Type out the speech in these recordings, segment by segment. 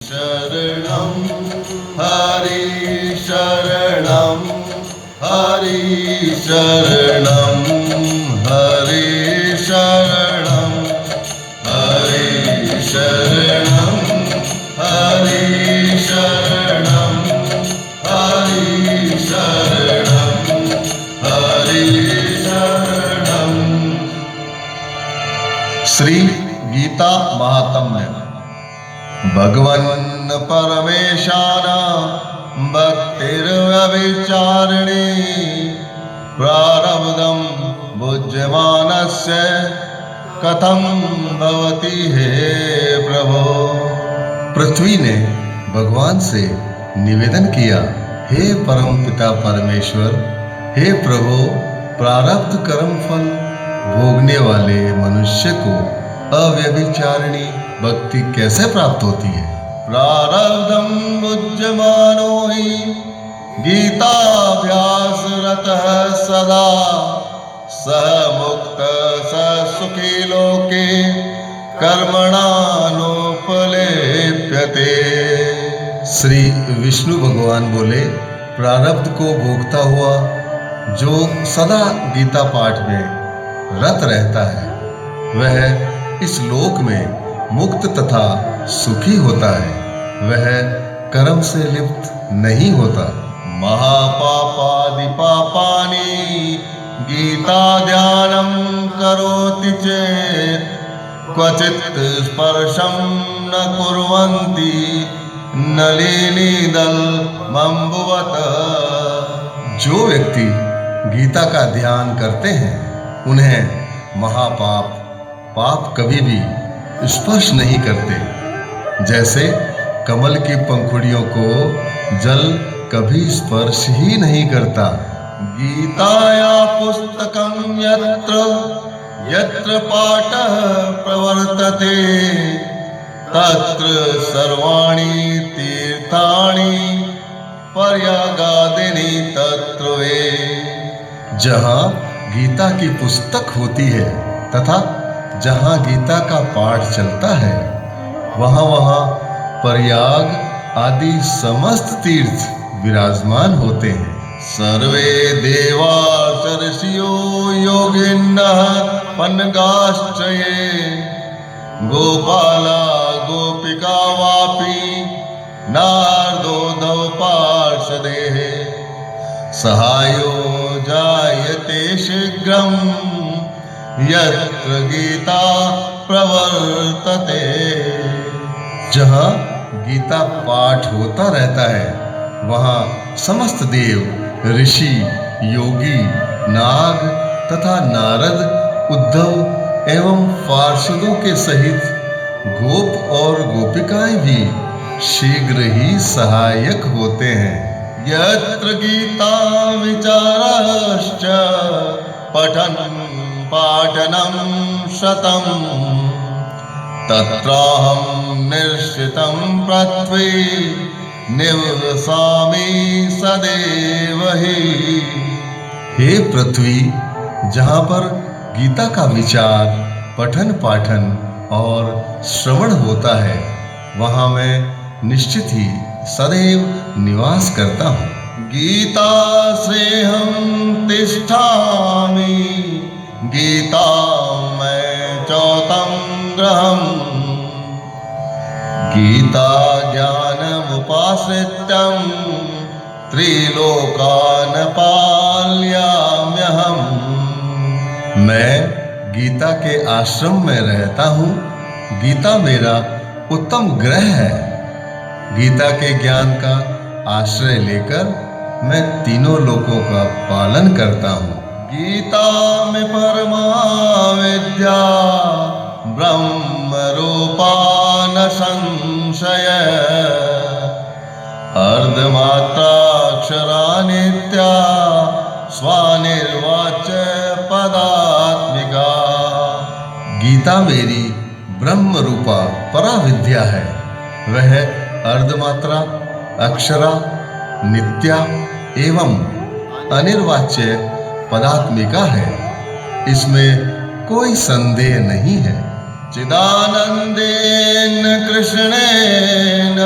शरणं हरि शरणं हरि शरणं हरि शरणं हरि शरणं हरि शरणं हरि शरणं हरि शरणं। श्री गीता महात्म्य। भगवन् परमेशान भक्तिर्व्यभिचारिणी प्रारब्धं भुज्यमानस्य कथं भवति हे प्रभो। पृथ्वी ने भगवान से निवेदन किया, हे परम पिता परमेश्वर, हे प्रभु, प्रारब्ध कर्म फल भोगने वाले मनुष्य को अव्यभिचारिणी भक्ति कैसे प्राप्त होती है। प्रारब्धं भुज्यमानो हि गीताभ्यासरतः सदा सः मुक्तः स सुखी लोके कर्मणानुपलेप्यते। श्री विष्णु भगवान बोले, प्रारब्ध को भोगता हुआ जो सदा गीता पाठ में रत रहता है वह इस लोक में मुक्त तथा सुखी होता है, वह कर्म से लिप्त नहीं होता। महापापादि पापानि गीता ध्यानं करोति चेत् क्वचित् स्पर्शं न कुर्वन्ति नलिनीदलमम्बुवत्। जो व्यक्ति गीता का ध्यान करते हैं उन्हें पाप कभी भी स्पर्श नहीं करते, जैसे कमल की पंखुड़ियों को जल कभी स्पर्श ही नहीं करता। गीताया पुस्तकं यत्र यत्र पाठः प्रवर्तते तत्र सर्वाणि तीर्थानि पर्यागादिनि तत्र वे। जहाँ गीता की पुस्तक होती है तथा जहाँ गीता का पाठ चलता है वहाँ प्रयाग आदि समस्त तीर्थ विराजमान होते हैं। सर्वे देवा ऋषियो योगिनः पन्नगाश्च ये गोपाला गोपिका वापि नारदोऽधौ पार्षदेः सहायो जायते शीघ्रं यत्र गीता प्रवर्तते। जहाँ गीता पाठ होता रहता है वहाँ समस्त देव, ऋषि, योगी, नाग तथा नारद, उद्धव एवं पार्षदों के सहित गोप और गोपिकाएं भी शीघ्र ही सहायक होते हैं। यत्र गीता विचारश्च पठन् पाठनं शतं तत्राहं निश्चितं पृथ्वी निवसामि सदैव हि। हे पृथ्वी, जहाँ पर गीता का विचार, पठन पाठन और श्रवण होता है वहाँ मैं निश्चित ही सदैव निवास करता हूँ। गीता श्रेयं तिष्ठामि गीता मैं चौतं ग्रहम् गीता ज्ञानमुपाश्रित्यं त्रिलोकान् पालयाम्यहम्। मैं गीता के आश्रम में रहता हूँ। गीता मेरा उत्तम ग्रह है। गीता के ज्ञान का आश्रय लेकर मैं तीनों लोकों का पालन करता हूँ। गीता में परमा विद्या ब्रह्म रूपा न संशय अर्धमात्राक्षरा नित्या स्वानिर्वाच्य पदात्मिका। गीता मेरी ब्रह्म रूपा पराविद्या है। वह अर्धमात्रा, अक्षरा, नित्या एवं अनिर्वाच्य पदात्मिका है। इसमें कोई संदेह नहीं है। चिदानंदेन कृष्णेन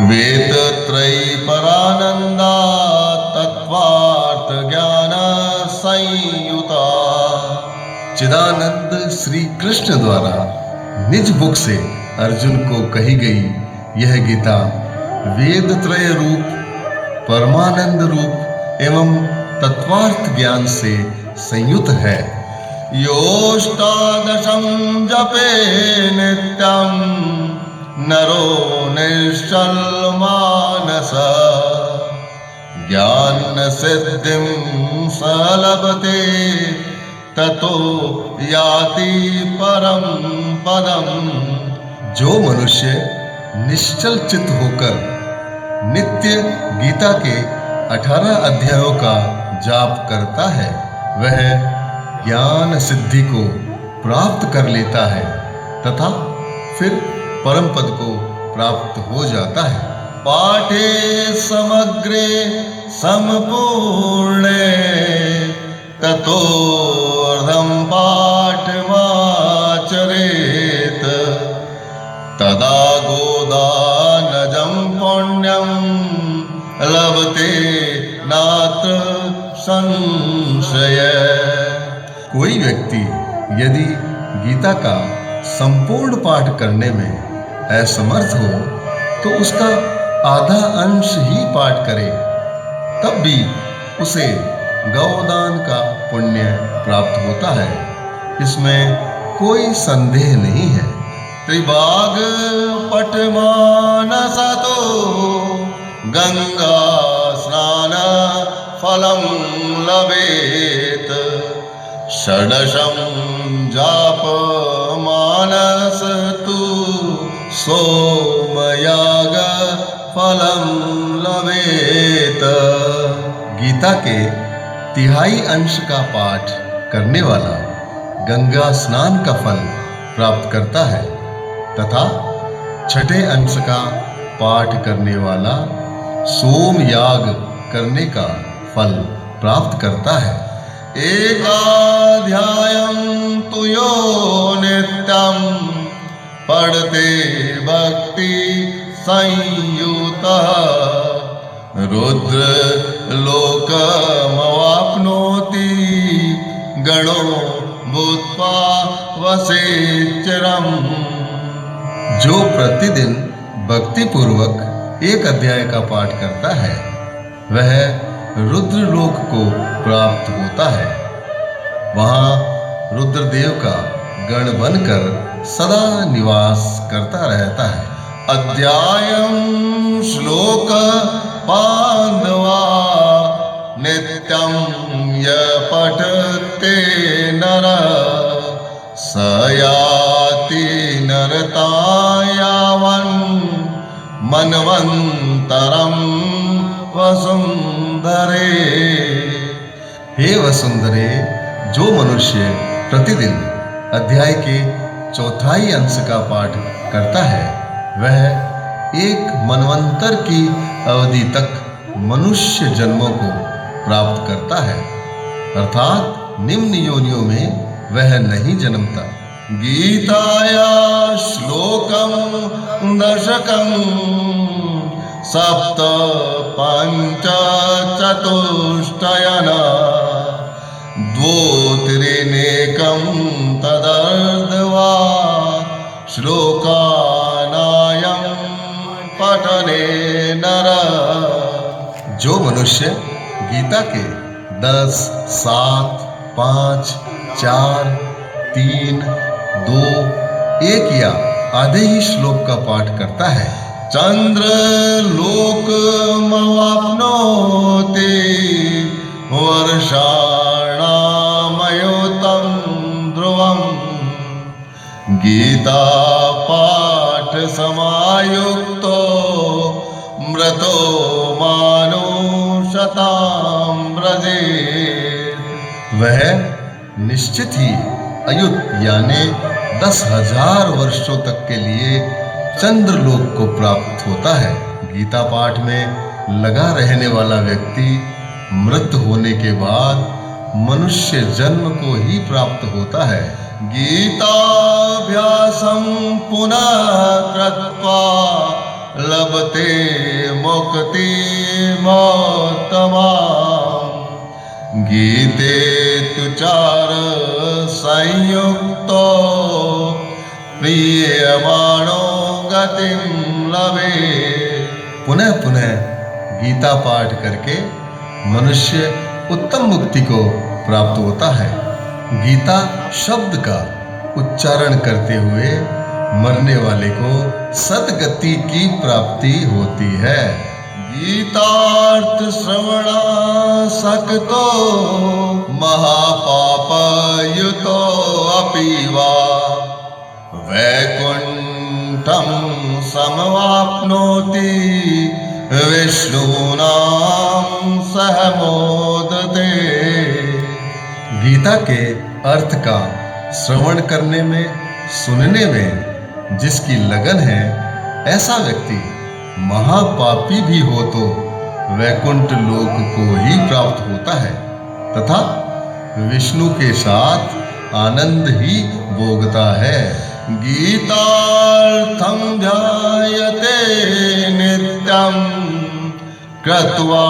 वेदत्रयी परानंदा तत्वार्थ ज्ञान संयुता। चिदानंद श्री कृष्ण द्वारा निज मुख से अर्जुन को कही गई यह गीता वेदत्रय रूप, परमानंद रूप एवं तत्वार्थ ज्ञान से संयुत है। योष्टादशं जपे नित्यं नरो निश्चल मानस ज्ञान सिद्धिं स लभते ततो याति परम पदम। जो मनुष्य निश्चल चित्त होकर नित्य गीता के 18 अध्यायों का जाप करता है वह ज्ञान सिद्धि को प्राप्त कर लेता है तथा फिर परम पद को प्राप्त हो जाता है। पाठे समग्रे संपूर्णे ततोर्धं पाठमाचरेत तदा गोदानजं पुण्यं लभते नात्र संशय। कोई व्यक्ति यदि गीता का संपूर्ण पाठ करने में असमर्थ हो तो उसका आधा अंश ही पाठ करे तब भी उसे गौदान का पुण्य प्राप्त होता है, इसमें कोई संदेह नहीं है। त्रिभाग पठमानसतो गंगा स्नान फलं लभेत षडशं जाप मानस तु सोमयाग फलं लभेत। गीता के 1/3 अंश का पाठ करने वाला गंगा स्नान का फल प्राप्त करता है तथा 6ठे अंश का पाठ करने वाला सोम याग करने का फल प्राप्त करता है। एकाध्यायं तु यो नित्यं पढ़ते भक्ति संयुतः रुद्र लोकमवाप्नोति गणो भूत्वा वसेच्चरम्। जो प्रतिदिन भक्ति पूर्वक एक अध्याय का पाठ करता है वह रुद्र लोक को प्राप्त होता है। वहां रुद्रदेव का गण बनकर सदा निवास करता रहता है। अध्यायं श्लोक पांडवा नित्यं य पठते नर स याति नरतायावन् मनवंतरं वसुंधरे। हे वसुंधरे, जो मनुष्य प्रतिदिन अध्याय के 1/4 अंश का पाठ करता है वह एक मनवंतर की अवधि तक मनुष्य जन्मों को प्राप्त करता है, अर्थात निम्न योनियों में वह नहीं जन्मता। गीताया श्लोकं दशकं सप्त पंच चतुष्टयन द्वोत्रिनेकं तदर्धवा श्लोकानायं पठने नर। जो मनुष्य गीता के 10, 7, 5, 4, 3, 2, 1 या आधे ही श्लोक का पाठ करता है चंद्र लोक मवाप्नोति वर्षाणामयोतं ध्रुवम्। गीता पाठ समायुक्तो मृतो मानुषतां व्रजेत्। वह निश्चित ही अयुत यानी 10,000 वर्षों तक के लिए चंद्रलोक को प्राप्त होता है। गीता पाठ में लगा रहने वाला व्यक्ति मृत होने के बाद मनुष्य जन्म को ही प्राप्त होता है। गीताभ्यासं पुनः कृत्वा लभते मुक्ति मोत्तमा गीते तु चार संयुक्तो प्रियमाणो गतिम लभे। पुनः पुनः गीता पाठ करके मनुष्य उत्तम मुक्ति को प्राप्त होता है। गीता शब्द का उच्चारण करते हुए मरने वाले को सद्गति की प्राप्ति होती है। गीतार्थ श्रवणासक्तो महापाप युतो अपीवा वैकुंठम समवाप्नोति विष्णुनाम सह मोदते। गीता के अर्थ का श्रवण करने में, सुनने में जिसकी लगन है, ऐसा व्यक्ति महापापी भी हो तो वैकुंठ लोक को ही प्राप्त होता है तथा विष्णु के साथ आनंद ही भोगता है। गीतार्थं ध्यायते नित्यं कृत्वा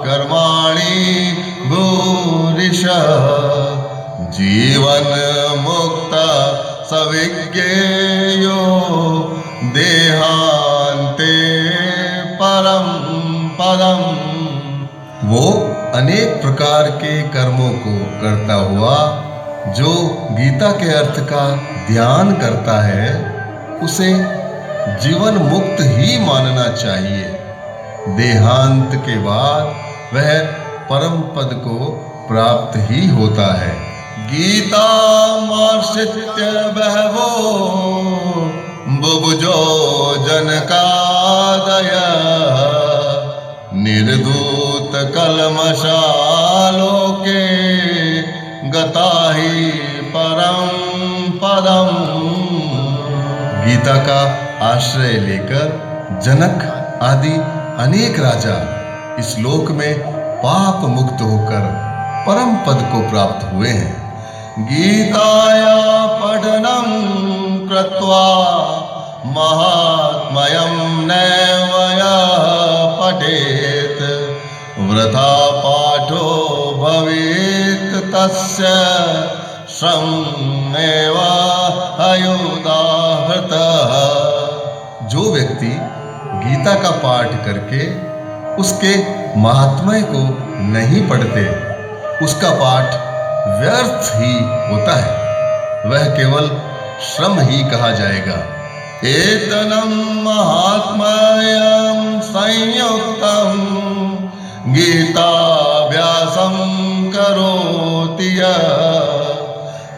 कर्माणि भूरिशः जीवन मुक्त सविज्ञेयो देहांते परम पदम। वो अनेक प्रकार के कर्मों को करता हुआ जो गीता के अर्थ का ध्यान करता है, उसे जीवन मुक्त ही मानना चाहिए। देहांत के बाद वह परम पद को प्राप्त ही होता है। गीता मार्शित्य बहवो बुभुजो जनकादय निर्धूत कलमशालोके गता ही परम पदम। गीता का आश्रय लेकर जनक आदि अनेक राजा इस लोक में पाप मुक्त होकर परम पद को प्राप्त हुए हैं। गीताया पठनं कृत्वा महात्म्यं नैव पठेत् वृथा पाठो भवेत् तस्य श्रमेव अयुदाहृतः। जो व्यक्ति गीता का पाठ करके उसके महात्म्य को नहीं पढ़ते, उसका पाठ व्यर्थ ही होता है, वह केवल श्रम ही कहा जाएगा। एतनं महात्म्यं संयुक्तं गीताभ्यासं करोति यः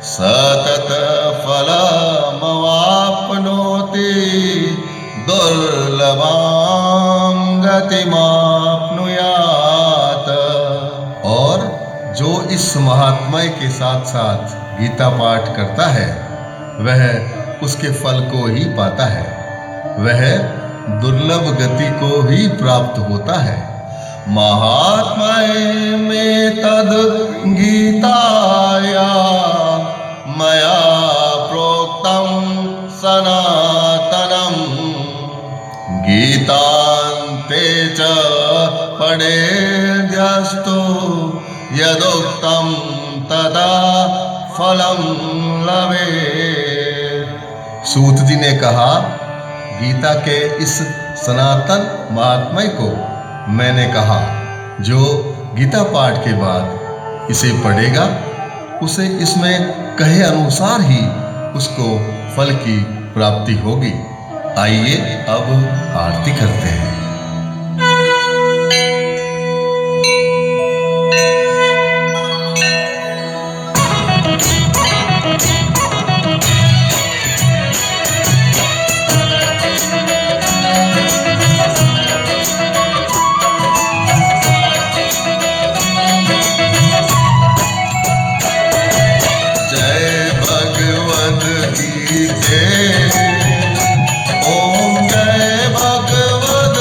सतत फलमवाप्नोति दुर्लभां गतिमाप्नुयात्। और जो इस महात्म्य के साथ साथ गीता पाठ करता है, वह उसके फल को ही पाता है, वह दुर्लभ गति को ही प्राप्त होता है। महात्म्य में तद गीताया मया प्रोक्तम सनातनम गीतान्ते च पठेद्यस्तु यदुक्तम तदा फलम लभेत्। सूत जी ने कहा, गीता के इस सनातन महात्म्य को मैंने कहा, जो गीता पाठ के बाद इसे पढ़ेगा उसे इसमें कहे अनुसार ही उसको फल की प्राप्ति होगी। आइए अब आरती करते हैं। ओम जय भगवद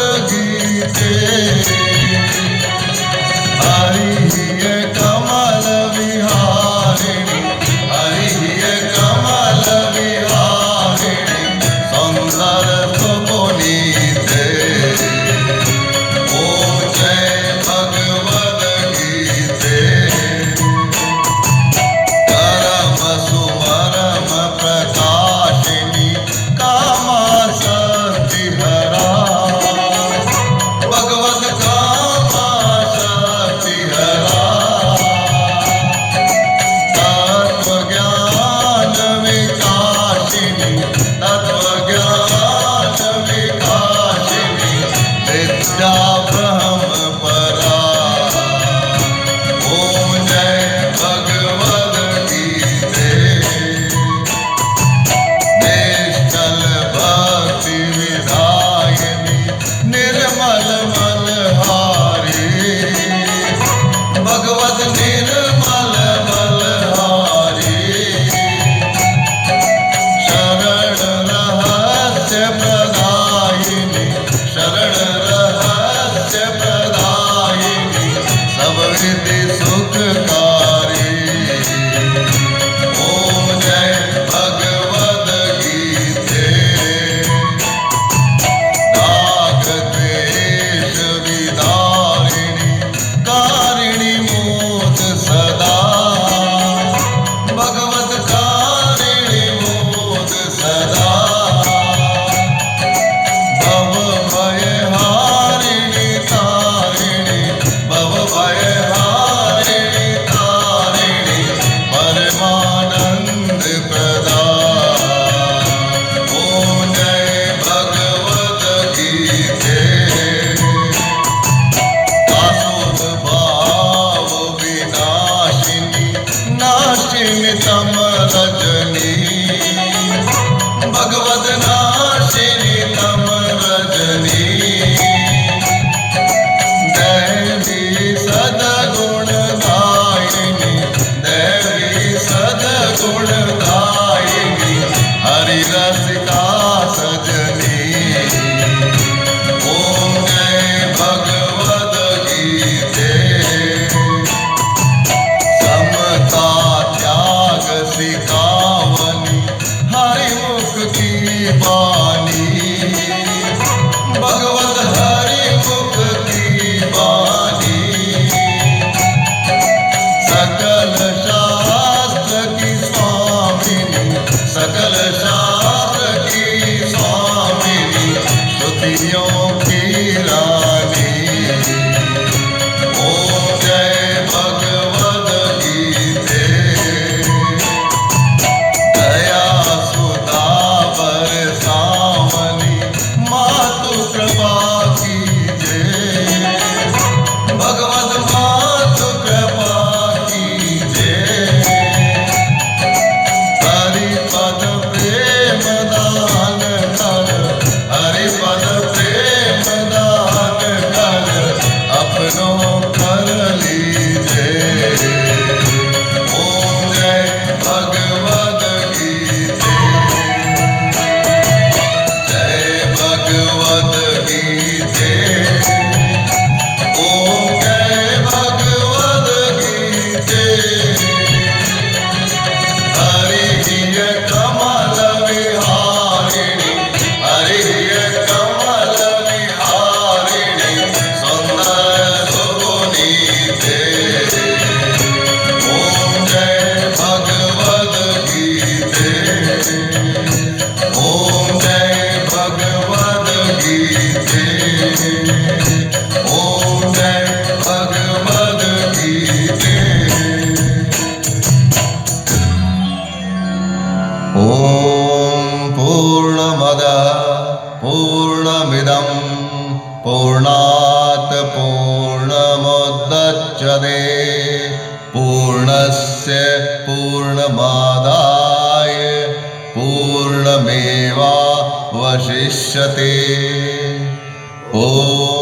गुणदायिनी हरि रसिका सजनी। ओम जय भगवद गीते समता त्याग सिखावनी हरि मुख की बानी। भगवत हरि मुख की बानी सकल शास्त्र की स्वामिनी, सकल शास्त्र की स्वामिनी श्रुतियों की रानी। ओम जय भगवद गीते दया सुधा बरसावनी मातु कृपा कीजिए। भगवद मातु कृपा कीजिए। हरिपद प्रेम दान कर, हरिपद प्रेम दान कर अपनों कर लीजिए। ओम जय भगवद गीते जय भगवद गीते। ओम जय भगवद गीते हरि कमल विहारिणी, हरि कमल विहारिणी सुंदर सुनीते। ओम जय भगवद गीते। ओम जय भगवद गीते। ओम जय भगवद गीते। ओम पूर्णमदः पूर्णमिदं पूर्णात् पूर्णमुदच्यते पूर्णस्य पूर्णमादाय पूर्णमेवावशिष्यते। ओम